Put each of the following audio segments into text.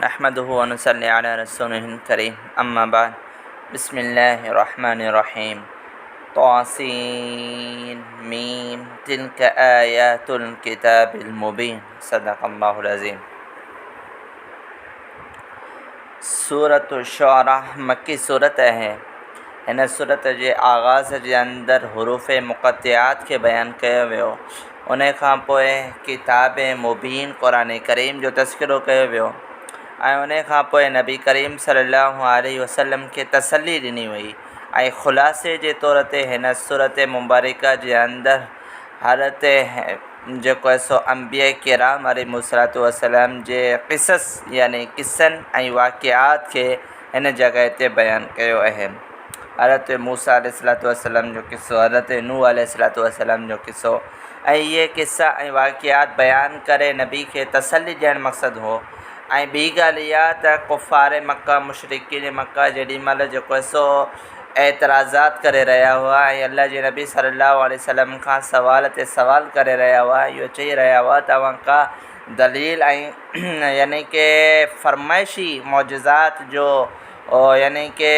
नहमदुहु व नुसल्ली अला रसूलिहिल करीम अम्मा बाद बिस्मिल्लाहिर रहमानिर रहीम तौसीन मीम तिल्क आयातुल किताबिल मुबीन सदक़ल्लाहुल अज़ीम। सूरतुश शुअरा मक्की सूरत है। हिन सूरत जे आगाज़ जे अंदर हुरूफ़ मुक़त्तिआत के बयान कयो वियो। उन खां पोइ किताब मुबीन क़ुरान करीम जो तज़किरो कयो वियो ऐं उन खां पोइ नबी करीम सल्लल्लाहु अलैहि वसल्लम के तसल्ली ॾिनी वई। ऐं ख़ुलासे जे तौर ते हिन सूरत मुबारका जे अंदर हज़रत जेको आहे सो अंबिया किराम अलैहिमुस्सलातु वस्सलाम जे क़िसस यानी किस्सनि ऐं वाक़िआत खे हिन जॻह ते बयानु कयो आहे। हज़रत मूसा अलैहिस्सलातु वस्सलाम जो क़िस्सो, हज़रत नूह अलैहिस्सलातु वस्सलाम जो क़िस्सो ऐं इहे क़िस्सा ऐं वाक़िआत बयानु करे नबी खे तसल्ली ॾियणु मक़सदु हो। ऐं ॿी ॻाल्हि इहा त कुफ़ार मक्का मुशरिकीन मक्का जेॾी महिल जेको आहे सो एतिराज़ात करे रहिया हुआ ऐं अल्लाह जे नबी सल्लल्लाहु अलैहि वसल्लम खां सवाल ते सवाल करे रहिया हुआ, इहो चई रहिया हुआ तव्हां का दलील ऐं यानी कि फरमाइशी मौजज़ात जो यानी कि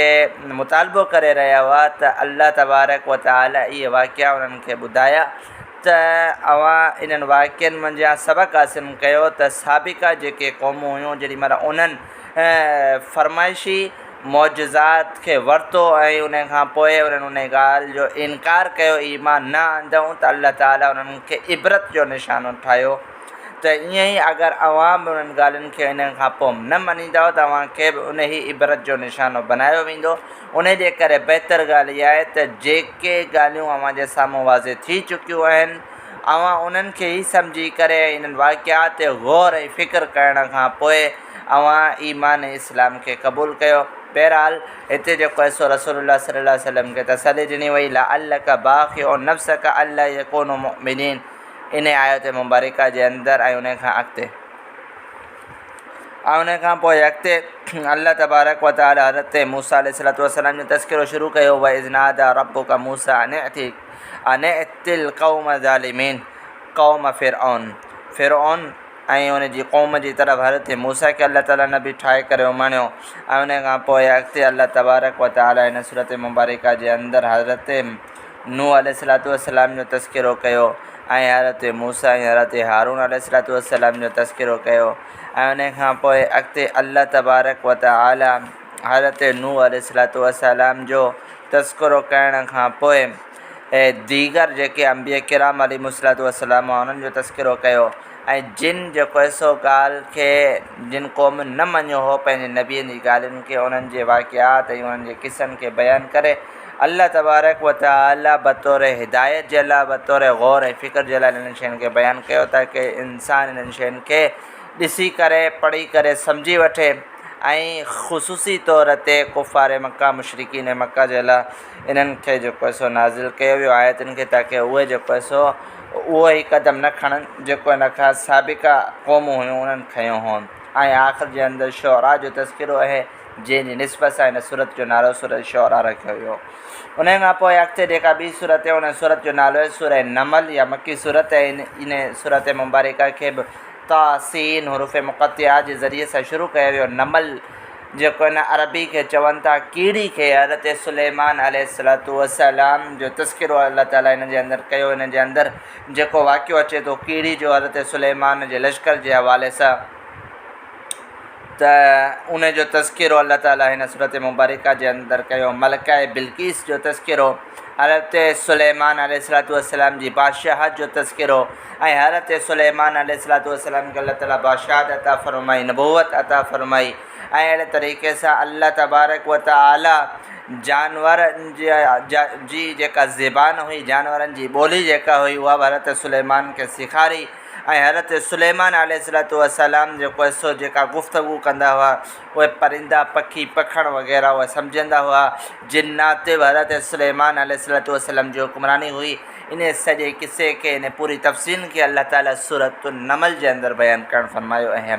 मुतालबो करे रहिया हुआ त अल्लाह तबारक व तआला इहे वाक़िआ उन्हनि खे ॿुधाया त अवां इन्हनि वाक़िअनि मंझां सबक़ हासिल कयो त साबिक़ा जेके क़ौमूं हुयूं जेॾी महिल उन्हनि फरमाइशी मौजज़ात खे वरितो ऐं उन खां पोइ उन्हनि उन ॻाल्हि जो इनकार कयो, ईमान न आंदऊं त अल्लाह ताला उन्हनि खे इबरत जो निशानो ठाहियो। त ईअं ई अगरि अवां बि उन्हनि ॻाल्हियुनि खे इन खां पोइ न मञींदव तव्हांखे बि उन ई इबरत जो निशानो बनायो वेंदो। उन जे करे बहितर ॻाल्हि इहा आहे त जेके ॻाल्हियूं अव्हां जे साम्हूं वाज़े थी चुकियूं आहिनि अव्हां उन्हनि खे ई सम्झी करे इन्हनि वाक़िआत ते ग़ौर ऐं फ़िक्र करण खां पोइ अव्हां ईमान इस्लाम खे क़बूल कयो। बहरहाल हिते जेको आहे सो रसूलुल्लाह सल्लल्लाहु अलैहि वसल्लम खे तसल्ली ॾिनी वई लअल्लक बाक़िउन नफ्सक अल्ला यकूनु मुमिनीन इन आयत मुबारका जे अंदरि ऐं उन खां अॻिते उन खां पोइ अॻिते अल्लाह तबारक व तआला हज़रत मूसा अलैहिस्सलातु वस्सलाम जो तज़किरो शुरू कयो। व इज़ नादा रब्बुका मूसा अनिअतिल क़ौम ज़ालिमीन क़ौम फ़िरऔन ऐं उन जी क़ौम जी तरफ़ हज़रत मूसा खे अल्लाह ताला नबी ठाहे करे उमाणियो। ऐं उन खां पोइ अॻिते अल्लाह तबारक व तआला हिन सूरत मुबारका जे अंदरि हज़रत नूह अलैहिस्सलातु वस्सलाम जो तज़किरो कयो ऐं हज़रत मूसा ऐं हज़रत हारून अलैहिस्सलातु वस्सलाम जो तज़किरो कयो। ऐं उन खां पोइ अॻिते अल्लाह तबारक व तआला हज़रत नूह अलैहिस्सलातु वस्सलाम जो तज़किरो करण खां पोइ दीगर जेके अंबिया किराम अलैहिमुस्सलातु वस्सलाम उन्हनि जो तज़किरो कयो। ऐं जिन जेको आहे सो ॻाल्हि खे जिन क़ौम न मञियो हो पंहिंजे नबीअ जी ॻाल्हियुनि खे उन्हनि जे वाक़िआत ऐं उन्हनि जे क़िसनि खे बयानु करे अल्लाह तबारक व तआला बतौर हिदायत जे लाइ बतौर ग़ौर ऐं फ़िक्र जे लाइ इन्हनि शयुनि खे बयानु कयो ताकी इंसानु इन्हनि शयुनि खे ॾिसी करे पढ़ी करे सम्झी वठे। ऐं ख़ुसूसी तौर ते कुफ़ार मक्का मुशरिकीन मक्का जे लाइ इन्हनि खे जेको आहे सो नाज़िल कयो वियो आयतुनि खे ताकी उहे जेको आहे सो उहो ई क़दम न खणनि जेको इन खां साबिक़ा क़ौमूं हुयूं उन्हनि खयूं हुअनि। ऐं आख़िर जे अंदरि शुअरा जो तज़किरो आहे जंहिंजी निस्बत सां हिन सूरत जो नालो सूरत शुअरा रखियो वियो। उन खां पोइ अॻिते जेका ॿी सूरत आहे उन सूरत जो नालो आहे सूरह नमल या मक्की सूरत आहे। इन सूरत मुबारका खे बि तासीन हुरूफ़ मुक़त्तिआत जे ज़रिए सां शुरू कयो वियो। नमल जेको इन अरबी खे चवनि था कीड़ी खे, हज़रत सुलेमान अलैहिस्सलातु वस्सलाम जो तज़किरो अल्लाह ताला हिन जे अंदरि कयो। हिन जे अंदरि जेको वाक़िओ अचे थो कीड़ी जो हज़रत सुलेमान जे लश्कर जे हवाले सां त उन जो तज़किरो अल्लाह ताला हिन सूरत मुबारका जे अंदरि कयो। मलका बिल्किस जो तज़किरो, हज़रत सुलेमान अलैहिस्सलातु वस्सलाम जी बादशाहत जो तज़किरो ऐं हज़रत सुलेमान अलैहिस्सलातु वस्सलाम खे अल्लाह ताला बादशाहत अता फ़रमाई, नबूवत अता फ़रमाई। ऐं अहिड़े तरीक़े सां अल्लाह तबारक व तआला जानवरनि जी जेका ज़बान हुई, जानवरनि जी ॿोली जेका हुई उहा हज़रत सुलेमान खे सेखारी। ऐं हज़रत सुलेमान अलैहिस्सलातु वस्सलाम जेको आहे सो जेका गुफ़्तगू कंदा हुआ उहे परिंदा पखी पखण वग़ैरह उहे सम्झंदा हुआ। जिन्नात बि हज़रत सुलेमान अलैहिस्सलातु वस्सलाम जी हुक्मरानी हुई। इन सॼे क़िसे खे इन पूरी तफ़सील खे अल्लाह ताला सूरत नमल जे अंदरि बयानु करणु फ़रमायो आहे।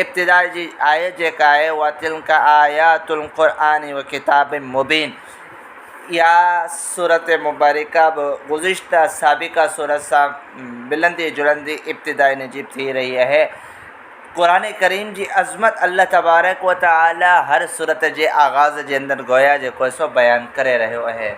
इब्तिदा जी आयत जेका आहे उहा तिल्क आयातुल क़ुरआन व किताब मुबीन, इहा सूरत मुबारका बि गुज़िश्ता साबिक़ा सूरत सां मिलंदी जुलंदी इब्तिदा नजीब थी रही आहे। क़ुरान करीम जी अज़मत अल्लाह तबारक व तआला हर सूरत जे आगाज़ जे अंदरि गोया जेको सो बयानु करे रहियो आहे।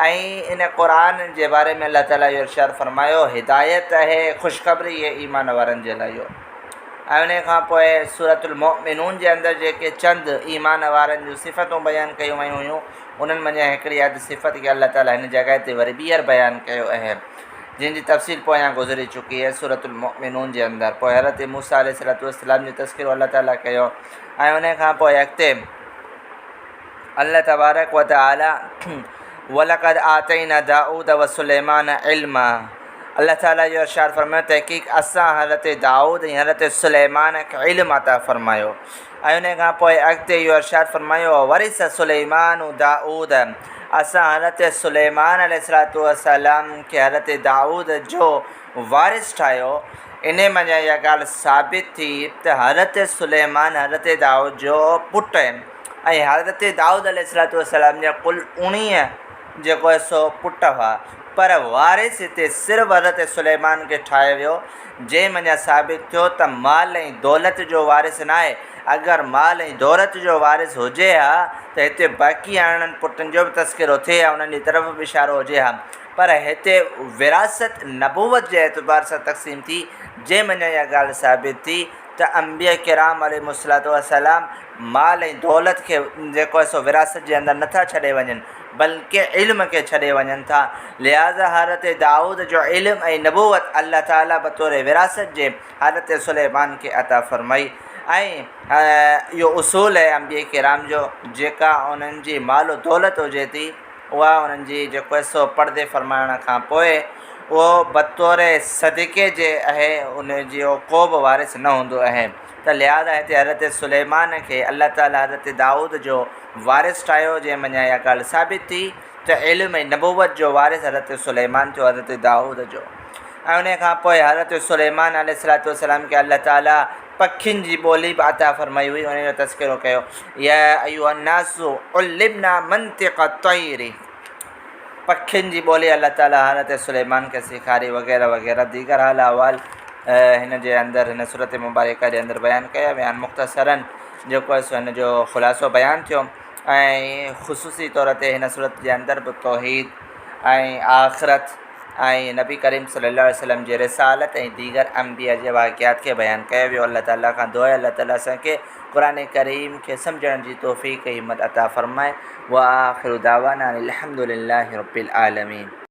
ऐं इन क़ुरान जे बारे में अल्लाह ताला इहो इरशाद फ़रमायो हिदायत आहे ख़ुशख़बरी ये ईमान वारनि जे लाइ। ऐं उन खां पोइ सूरतुल मुमिनून जे अंदरि जेके चंद ईमान वारनि जूं सिफ़तूं बयानु कयूं वयूं हुयूं उन्हनि मंझां हिकिड़ी अधु सिफ़त खे अल्लाह ताला हिन जॻह ते वरी ॿीहर बयानु कयो आहे, जिन जी तफ़सील पोयां गुज़री चुकी आहे सूरतुल मुमिनून जे अंदरि। पोइ हज़रत मूसा अलैहिस्सलाम जो तज़किरो अल्लाह ताला कयो ऐं उन खां पोइ अॻिते अल्लाह तबारक व तआला वलक़द आतैना दाऊद व सुलैमान इल्मा, अल्लाह ताला जो इरशाद फरमायो तहक़ीक़ असां हज़रत दाऊद ऐं हज़रत सुलैमान खे इल्म अता फरमायो। ऐं उन खां पोइ अॻिते इहो इरशाद फरमायो वरिस सुलैमान दाऊद, असां हज़रत सुलैमान अलैहिस्सलातु वस्सलाम खे हज़रत दाऊद जो वारिस ठाहियो। इन मंझां इहा ॻाल्हि साबित थी त हज़रत सुलैमान हज़रत दाऊद जो पुटु ऐं हज़रत दाऊद अलैहिस्सलातु वस्सलाम जा कुल 19 जेको आहे सो पुट हुआ, पर वारिस हिते सिर्फ़ु हज़रत सुलैमान खे ठाहियो वियो, जंहिं मंझां साबित थियो त माल ऐं दौलत जो वारिस न आहे। अगरि माल ऐं दौलत जो वारिस हुजे हा त हिते बाक़ी अरिड़हनि पुटनि जो बि तज़किरो थिए हा, उन्हनि जी तरफ़ बि इशारो हुजे हा, पर हिते विरासत नबूवत जे एतबार सां तक़सीम थी, जंहिं मंझां इहा ॻाल्हि साबित थी त अंबिया किराम अलैहिमुस्सलातु वस्सलाम माल ऐं दौलत खे जेको आहे सो विरासत जे अंदरि नथा छॾे वञनि, बल्कि इल्म खे छॾे वञनि था। लिहाज़ा हज़रत दाऊद जो इल्म ऐं नबूवत अल्लाह ताला बतौर विरासत जे हज़रत सुलैमान खे अता फ़रमाई। ऐं इहो उसूल आहे अंबिया किराम जो, जेका उन्हनि जी माल दौलत हुजे थी उहा उन्हनि जी जेको आहे सो पर्दे फ़रमाइण खां पोइ उहो बतौर सदक़े जे आहे, उन जो को बि वारिस न हूंदो आहे। त लिहाज़ा हिते हज़रत सुलैमान खे अल्लाह ताला हज़रत दाऊद जो वारिस ठाहियो, जंहिं मंझां इहा ॻाल्हि साबित थी त इल्म ऐं नबूवत जो वारिस हज़रत सुलैमान थियो हज़रत दाऊद जो। ऐं उन खां पोइ हज़रत सुलैमान अलैहिस्सलातु वस्सलाम खे अल्लाह ताला पखियुनि जी ॿोली बि अता फ़रमाई हुई, उन जो तज़किरो कयो या अय्युहन्नासु उल्लिमना मंतिक़ तैरी, पखियुनि जी ॿोली अल्लाह ताला हज़रत सुलैमान खे सेखारी वग़ैरह वग़ैरह दीगर हाल अहवाल हिन जे अंदरि हिन सूरत मुबारका जे अंदरि बयानु कया विया आहिनि। मुख़्तसरन जेको आहे सो हिन जो ख़ुलासो बयानु थियो ऐं ख़ुसूसी तौर ते हिन सूरत जे अंदरि बि तौहीद ऐं आख़िरत ऐं नबी करीम सल्लल्लाहु अलैहि वसल्लम जे रिसालत ऐं दीगर अंबिया जे वाक़ियात खे बयानु कयो वियो। अल्लाह ताला खां दुआ आहे अल्लाह ताला असांखे क़ुरान करीम खे सम्झण जी तौफ़ीक़ हिम्मत अता फ़रमाए। व आख़िरु दावाना अनिल हम्दुलिल्लाहि रब्बिल आलमीन।